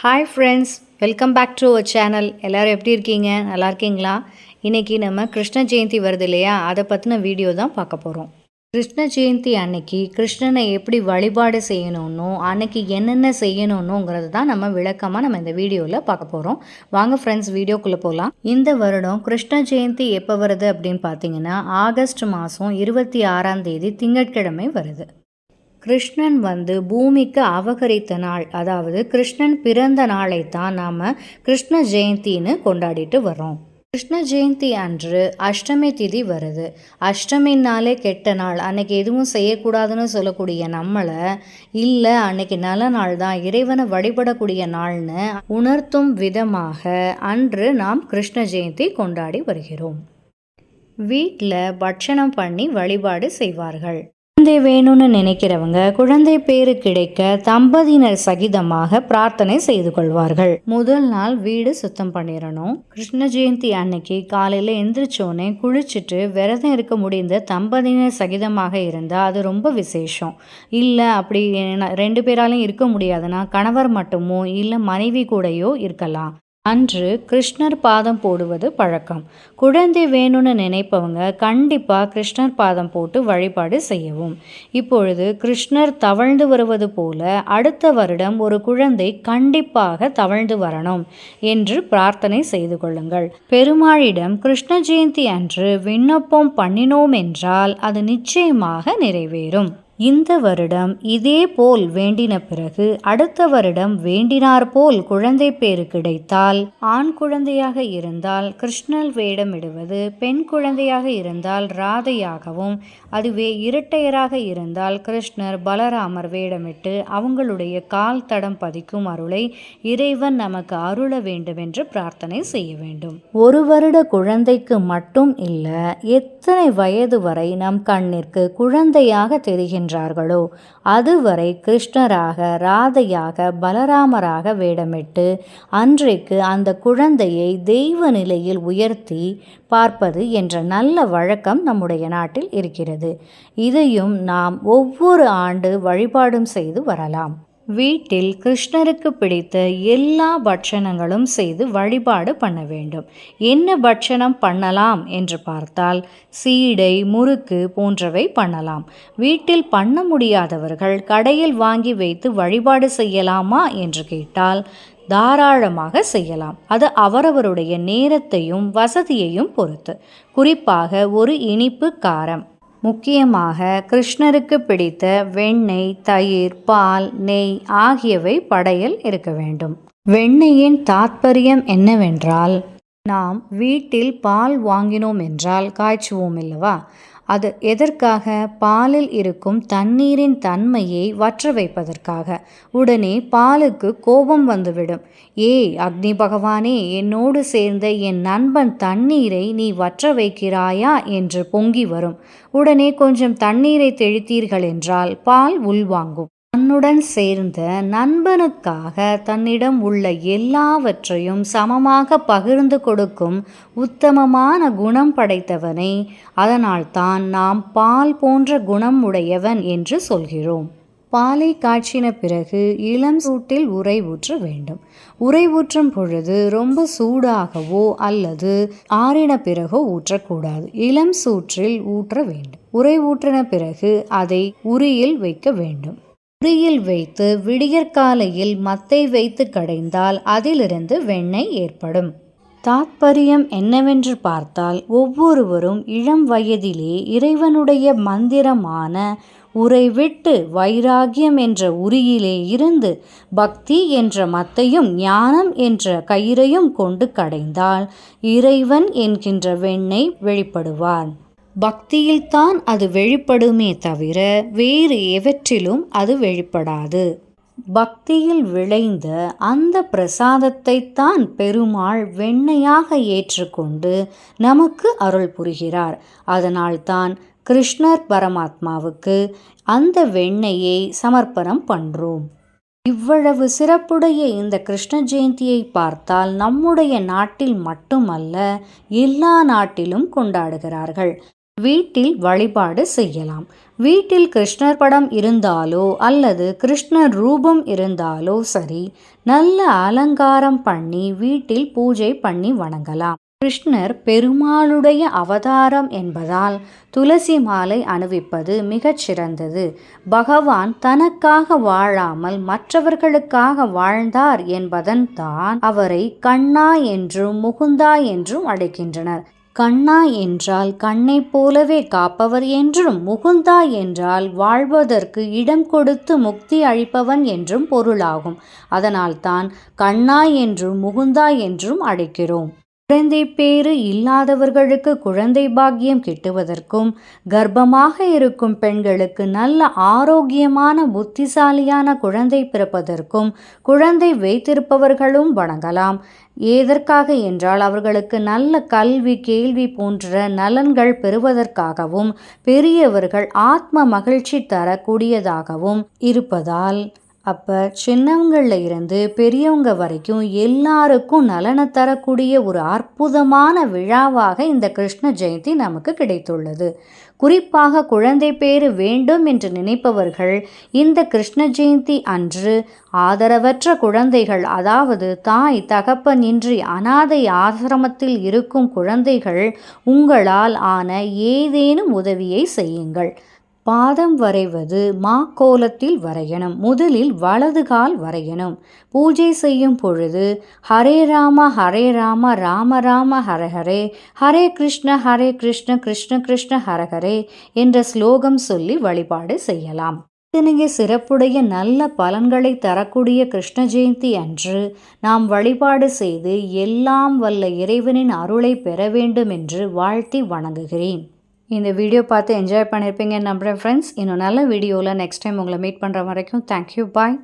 Hi friends, welcome back to our channel. எல்லோரும் எப்படி இருக்கீங்க? நல்லா இருக்கீங்களா? இன்றைக்கி நம்ம கிருஷ்ண ஜெயந்தி வருது இல்லையா, அதை பற்றின வீடியோ தான் பார்க்க போகிறோம். கிருஷ்ண ஜெயந்தி அன்னைக்கு கிருஷ்ணனை எப்படி வழிபாடு செய்யணும்னோ, அன்னைக்கு என்னென்ன செய்யணும்னுங்கிறது தான் நம்ம விளக்கமாக இந்த வீடியோவில் பார்க்க போகிறோம். வாங்க ஃப்ரெண்ட்ஸ், வீடியோக்குள்ளே போகலாம். இந்த வருடம் கிருஷ்ண ஜெயந்தி எப்போ வருது அப்படின்னு பார்த்தீங்கன்னா, ஆகஸ்ட் மாதம் 26ஆம் தேதி திங்கட்கிழமை வருது. கிருஷ்ணன் பூமிக்கு அபகரித்த நாள், அதாவது கிருஷ்ணன் பிறந்த நாளை தான் நாம் கிருஷ்ண ஜெயந்தின்னு கொண்டாடிட்டு வரோம். கிருஷ்ண ஜெயந்தி அன்று அஷ்டமி திதி வருது. அஷ்டமின்னாலே கெட்ட நாள், அன்னைக்கு எதுவும் செய்யக்கூடாதுன்னு சொல்லக்கூடிய நம்மளை, இல்லை அன்னைக்கு நல்ல நாள் தான், இறைவனை வழிபடக்கூடிய நாள்னு உணர்த்தும் விதமாக அன்று நாம் கிருஷ்ண ஜெயந்தி கொண்டாடி வருகிறோம். வீட்டில் பட்சணம் பண்ணி வழிபாடு செய்வார்கள். குழந்தை வேணும்னு நினைக்கிறவங்க குழந்தை பேரு கிடைக்க தம்பதியினர் சகிதமாக பிரார்த்தனை செய்து கொள்வார்கள். முதல் நாள் வீடு சுத்தம் பண்ணிடணும். கிருஷ்ண ஜெயந்தி அன்னைக்கு காலையில எந்திரிச்சோன்னே குளிச்சுட்டு விரதம் இருக்க முடிந்த தம்பதியினர் சகிதமாக இருந்தால் அது ரொம்ப விசேஷம். இல்லை அப்படி 2 பேராலையும் இருக்க முடியாதுன்னா கணவர் மட்டுமோ இல்லை மனைவி கூடயோ இருக்கலாம். அன்று கிருஷ்ணர் பாதம் போடுவது பழக்கம். குழந்தை வேணும்னு நினைப்பவங்க கண்டிப்பாக கிருஷ்ணர் பாதம் போட்டு வழிபாடு செய்யவும். இப்பொழுது கிருஷ்ணர் தவழ்ந்து வருவது போல அடுத்த வருடம் ஒரு குழந்தை கண்டிப்பாக தவழ்ந்து வரணும் என்று பிரார்த்தனை செய்து கொள்ளுங்கள். பெருமாளிடம் கிருஷ்ண ஜெயந்தி அன்று விண்ணப்பம் பண்ணினோம் என்றால் அது நிச்சயமாக நிறைவேறும். இந்த வருடம் இதே போல் வேண்டின பிறகு அடுத்த வருடம் வேண்டினார் போல் குழந்தை பேரு கிடைத்தால், ஆண் குழந்தையாக இருந்தால் கிருஷ்ணர் வேடமிடுவது, பெண் குழந்தையாக இருந்தால் ராதையாகவும், அதுவே இரட்டையராக இருந்தால் கிருஷ்ணர் பலராமர் வேடமிட்டு அவங்களுடைய கால் தடம் பதிக்கும் அருளை இறைவன் நமக்கு அருள வேண்டும் என்று பிரார்த்தனை செய்ய வேண்டும். ஒரு வருட குழந்தைக்கு மட்டும் இல்லை, எத்தனை வயது வரை நம் கண்ணிற்கு குழந்தையாக தெரிகின்ற அதுவரை கிருஷ்ணராக, ராதையாக, பலராமராக வேடமிட்டு அன்றைக்கு அந்த குழந்தையை தெய்வ நிலையில் உயர்த்தி பார்ப்பது என்ற நல்ல வழக்கம் நம்முடைய நாட்டில் இருக்கிறது. இதையும் நாம் ஒவ்வொரு ஆண்டு வழிபாடும் செய்து வரலாம். வீட்டில் கிருஷ்ணருக்கு பிடித்த எல்லா பட்சணங்களும் செய்து வழிபாடு பண்ண வேண்டும். என்ன பட்சணம் பண்ணலாம் என்று பார்த்தால், சீடை, முறுக்கு போன்றவை பண்ணலாம். வீட்டில் பண்ண முடியாதவர்கள் கடையில் வாங்கி வைத்து வழிபாடு செய்யலாமா என்று கேட்டால் தாராளமாக செய்யலாம். அது அவரவருடைய நேரத்தையும் வசதியையும் பொறுத்து. குறிப்பாக ஒரு இனிப்பு காரம், முக்கியமாக கிருஷ்ணருக்கு பிடித்த வெண்ணெய், தயிர், பால், நெய் ஆகியவை படையல் இருக்க வேண்டும். வெண்ணெயின் தாத்பரியம் என்னவென்றால், நாம் வீட்டில் பால் வாங்கினோம் என்றால் காய்ச்சுவோம் இல்லவா, அது எதற்காக? பாலில் இருக்கும் தண்ணீரின் தன்மையை வற்ற வைப்பதற்காக. உடனே பாலுக்கு கோபம் வந்துவிடும். ஏய் அக்னி பகவானே, என்னோடு சேர்ந்த என் நண்பன் தண்ணீரை நீ வற்ற வைக்கிறாயா என்று பொங்கி வரும். உடனே கொஞ்சம் தண்ணீரை தெளித்தீர்கள் என்றால் பால் உள்வாங்கும். தன்னுடன் சேர்ந்த நண்பனுக்காக தன்னிடம் உள்ள எல்லாவற்றையும் சமமாக பகிர்ந்து கொடுக்கும் உத்தமமான குணம் படைத்தவனை, அதனால்தான் நாம் பால் போன்ற குணம் உடையவன் என்று சொல்கிறோம். பாலை காய்ச்சின பிறகு இளம் சூட்டில் உரை ஊற்ற வேண்டும். உரை ஊற்றும் பொழுது ரொம்ப சூடாகவோ அல்லது ஆறின பிறகோ ஊற்றக்கூடாது. இளம் சூற்றில் ஊற்ற வேண்டும். உரை ஊற்றின பிறகு அதை உரியில் வைக்க வேண்டும். உரியில் வைத்து விடியற்காலையில் மத்தை வைத்து கடைந்தால் அதிலிருந்து வெண்ணெய் ஏற்படும். தாத்பரியம் என்னவென்று பார்த்தால், ஒவ்வொருவரும் இளம் வயதிலே இறைவனுடைய மந்திரமான உரை விட்டு வைராகியம் என்ற உரியிலே இருந்து பக்தி என்ற மத்தையும் ஞானம் என்ற கயிறையும் கொண்டு கடைந்தால் இறைவன் என்கின்ற வெண்ணெய் வெளிப்படுவார். பக்தியில்தான் அது வெளிப்படுமே தவிர வேறு எவற்றிலும் அது வெளிப்படாது. பக்தியில் விளைந்த அந்த பிரசாதத்தை தான் பெருமாள் வெண்ணெயாக ஏற்றுக்கொண்டு நமக்கு அருள் புரிகிறார். அதனால்தான் கிருஷ்ணர் பரமாத்மாவுக்கு அந்த வெண்ணெயை சமர்ப்பணம் பண்றோம். இவ்வளவு சிறப்புடைய இந்த கிருஷ்ண ஜெயந்தியை பார்த்தால் நம்முடைய நாட்டில் மட்டுமல்ல, எல்லா நாட்டிலும் கொண்டாடுகிறார்கள். வீட்டில் வழிபாடு செய்யலாம். வீட்டில் கிருஷ்ணர் படம் இருந்தாலோ அல்லது கிருஷ்ணர் ரூபம் இருந்தாலோ சரி, நல்ல அலங்காரம் பண்ணி வீட்டில் பூஜை பண்ணி வணங்கலாம். கிருஷ்ணர் பெருமாளுடைய அவதாரம் என்பதால் துளசி மாலை அணிவிப்பது மிகச் சிறந்தது. பகவான் தனக்காக வாழாமல் மற்றவர்களுக்காக வாழ்ந்தார் என்பதன் தான் அவரை கண்ணா என்றும் முகுந்தா என்றும் அழைக்கின்றனர். கண்ணா என்றால் கண்ணைப் போலவே காப்பவர் என்றும், முகுந்தா என்றால் வாழ்வதற்கு இடம் கொடுத்து முக்தி அளிப்பவன் என்றும் பொருளாகும். அதனால்தான் கண்ணா என்றும் முகுந்தா என்றும் அழைக்கிறோம். குழந்தை பேறு இல்லாதவர்களுக்கு குழந்தை பாக்கியம் கிட்டுவதற்கும், கர்ப்பமாக இருக்கும் பெண்களுக்கு நல்ல ஆரோக்கியமான புத்திசாலியான குழந்தை பிறப்பதற்கும் குழந்தை வைத்திருப்பவர்களும் வணங்கலாம். எதற்காக என்றால் அவர்களுக்கு நல்ல கல்வி, கேள்வி போன்ற நலன்கள் பெறுவதற்காகவும், பெரியவர்கள் ஆத்ம மகிழ்ச்சி தரக்கூடியதாகவும் இருப்பதால் அப்போ சின்னவங்களில் இருந்து பெரியவங்க வரைக்கும் எல்லாருக்கும் நலனை தரக்கூடிய ஒரு அற்புதமான விழாவாக இந்த கிருஷ்ண ஜெயந்தி நமக்கு கிடைத்துள்ளது. குறிப்பாக குழந்தை பேறு வேண்டும் என்று நினைப்பவர்கள் இந்த கிருஷ்ண ஜெயந்தி அன்று ஆதரவற்ற குழந்தைகள், அதாவது தாய் தகப்பன் இன்றி அனாதை ஆசிரமத்தில் இருக்கும் குழந்தைகள், உங்களால் ஆன ஏதேனும் உதவியை செய்யுங்கள். பாதம் வரைவது கோலத்தில் வரையணும். முதலில் வலது கால் வரையணும். பூஜை செய்யும் பொழுது ஹரே ராம ராம ராம ஹரஹரே, ஹரே கிருஷ்ண கிருஷ்ண கிருஷ்ண ஹரஹரே என்ற ஸ்லோகம் சொல்லி வழிபாடு செய்யலாம். இத்தனைய சிறப்புடைய நல்ல பலன்களை தரக்கூடிய கிருஷ்ண ஜெயந்தி அன்று நாம் வழிபாடு செய்து எல்லாம் வல்ல இறைவனின் அருளை பெற வேண்டும் என்று வாழ்த்தி வணங்குகிறேன். இந்த வீடியோ பார்த்து என்ஜாய் பண்ணியிருப்பீங்கன்னு நம்புகிறேன் ஃப்ரெண்ட்ஸ். இன்னும் நல்ல வீடியோவில் நெக்ஸ்ட் டைம் உங்களை மீட் பண்ணுற வரைக்கும் தேங்க்யூ, பாய்.